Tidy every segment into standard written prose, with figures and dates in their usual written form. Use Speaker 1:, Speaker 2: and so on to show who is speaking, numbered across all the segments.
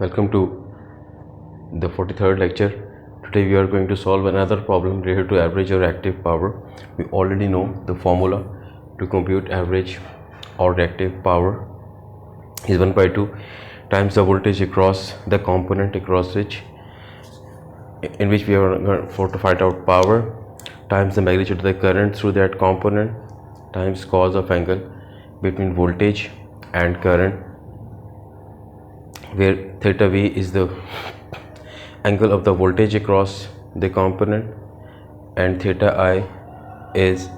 Speaker 1: Welcome to the 43rd lecture. Today we are going to solve another problem related to average or reactive power. We already know the formula to compute average or reactive power is 1 by 2 times the voltage across the component across which in which we are going to find out power times the magnitude of the current through that component times cos of angle between voltage and current, where theta v is the angle of the voltage across the component and theta I is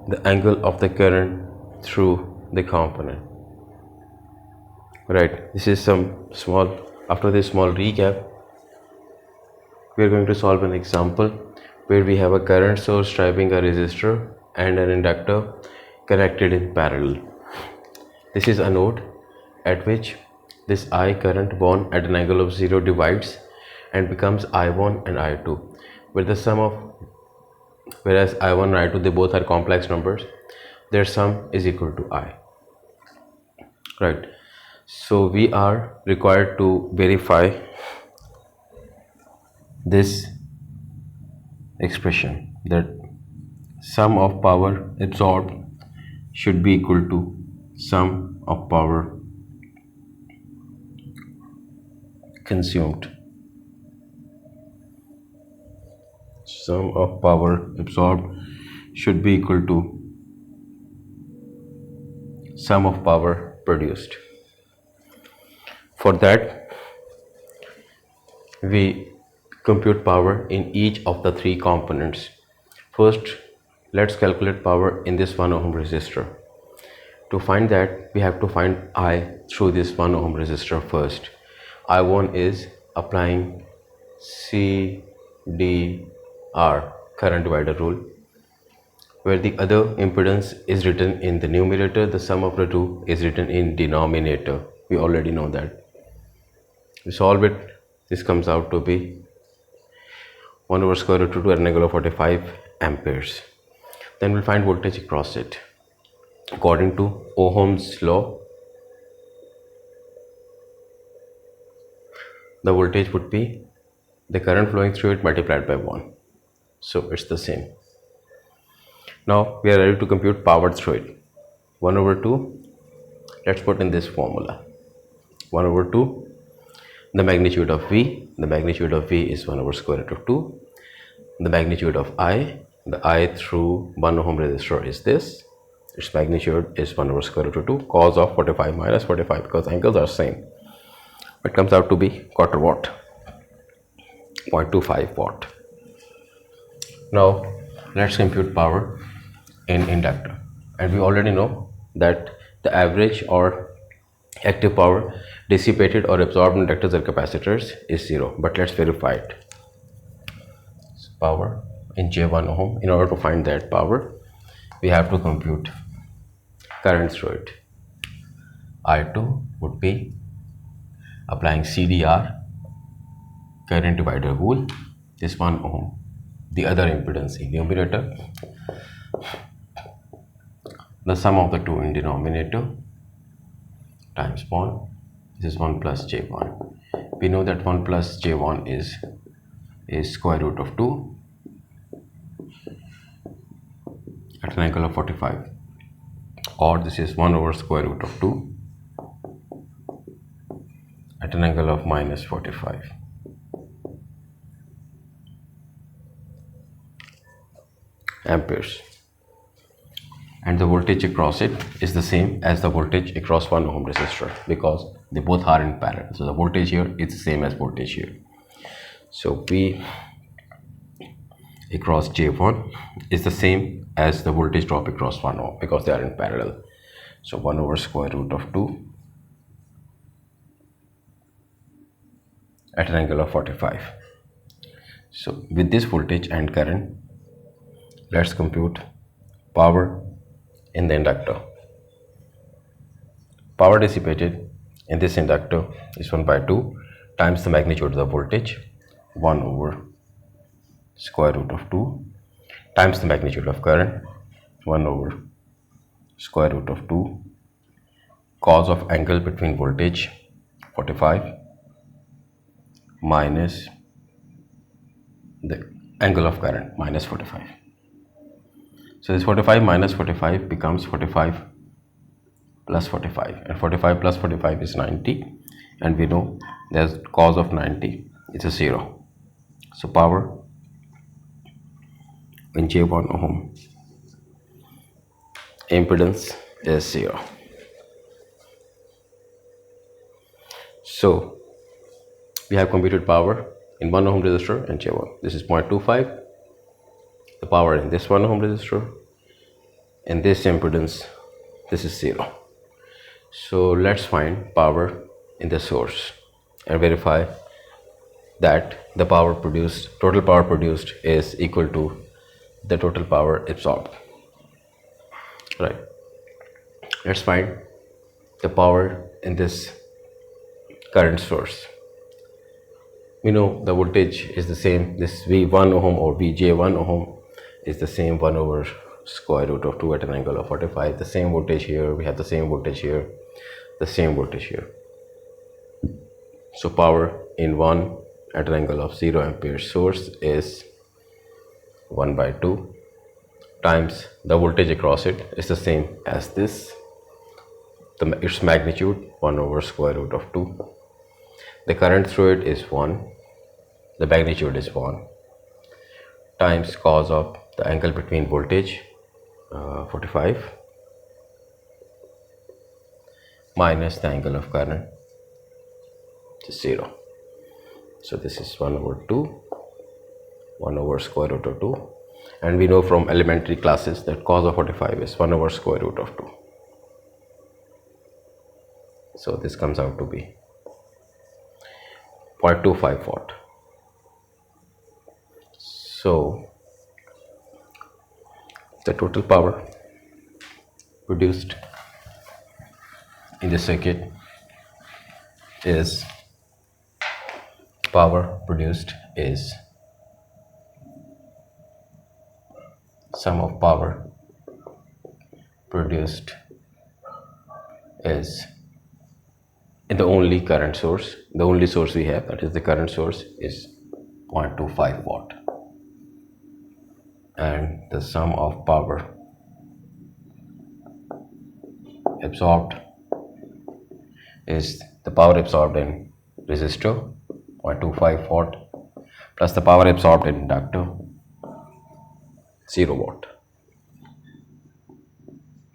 Speaker 1: the angle of the current through the component. Right, this is some small, after this small recap, we are going to solve an example where we have a current source driving a resistor and an inductor connected in parallel. This is a node at which this I current born at an angle of 0 divides and becomes I1 and I2, where the sum of, whereas I1 and I2 they both are complex numbers, their sum is equal to I. Right, so we are required to verify this expression that sum of power absorbed should be equal to sum of power consumed. Sum of power absorbed should be equal to sum of power produced. For that, we compute power in each of the three components. First, let's calculate power in this 1 ohm resistor. To find that, we have to find I through this 1 ohm resistor first. I1 is applying CDR, current divider rule, where the other impedance is written in the numerator, the sum of the two is written in denominator. We already know that. We solve it, this comes out to be 1 over square root of 2 at an angle of 45 amperes. Then we'll find voltage across it. According to Ohm's law, the voltage would be the current flowing through it multiplied by 1. So it's the same. Now we are ready to compute power through it. 1 over 2, let's put in this formula. 1 over 2, the magnitude of V, the magnitude of V is 1 over square root of 2. The magnitude of I, the I through 1 ohm resistor is this. Its magnitude is 1 over square root of 2, cos of 45 minus 45, because angles are same. It comes out to be quarter watt, 0.25 watt. Now let's compute power in inductor, and we already know that the average or active power dissipated or absorbed in inductors or capacitors is 0, but let's verify it. So power in J1 ohm, in order to find that power we have to compute current through it. I2 would be applying CDR, current divider rule, this 1 ohm, the other impedance in numerator, the sum of the two in denominator times 1, this is 1 plus J1. We know that 1 plus J1 is square root of 2 at an angle of 45, or this is 1 over square root of 2 at an angle of minus 45. Amperes, and the voltage across it is the same as the voltage across 1 ohm resistor because they both are in parallel. So the voltage here is the same as voltage here. So V across J1 is the same as the voltage drop across 1 ohm because they are in parallel. So 1 over square root of 2 at an angle of 45. So with this voltage and current, let's compute power in the inductor. Power dissipated in this inductor is 1 by 2 times the magnitude of the voltage, 1 over square root of 2 times the magnitude of current, 1 over square root of 2 cos of angle between voltage 45 minus the angle of current minus 45. So this 45 minus 45 becomes 45 plus 45, and 45 plus 45 is 90, and we know there's cos of 90 is a 0. So power in J1 ohm impedance is 0. So we have computed power in 1 ohm resistor and J1. This is 0.25. The power in this 1 ohm resistor and this impedance, this is 0. So let's find power in the source and verify that the power produced, total power produced, is equal to the total power absorbed. Right. Let's find the power in this current source. We know the voltage is the same. This V1 ohm or VJ1 ohm is the same 1 over square root of 2 at an angle of 45. The same voltage here, we have the same voltage here, the same voltage here. So power in 1 at an angle of 0 ampere source is 1 by 2 times the voltage across it is the same as this, its magnitude 1 over square root of 2. The current through it is 1, the magnitude is 1, times cos of the angle between voltage 45 minus the angle of current, which is 0. So this is 1 over 2, 1 over square root of 2, and we know from elementary classes that cos of 45 is 1 over square root of 2. So this comes out to be 0.25 watt. So the total power produced in the circuit is sum of power produced is in the only current source, the only source we have, that is the current source, is 0.25 watt, and the sum of power absorbed is the power absorbed in resistor 0.25 watt plus the power absorbed in inductor 0 watt,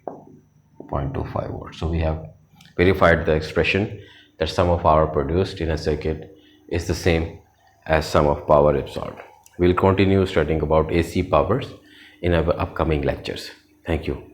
Speaker 1: 0.25 watt. So we have verified the expression that sum of power produced in a circuit is the same as sum of power absorbed. We will continue studying about AC powers in our upcoming lectures. Thank you.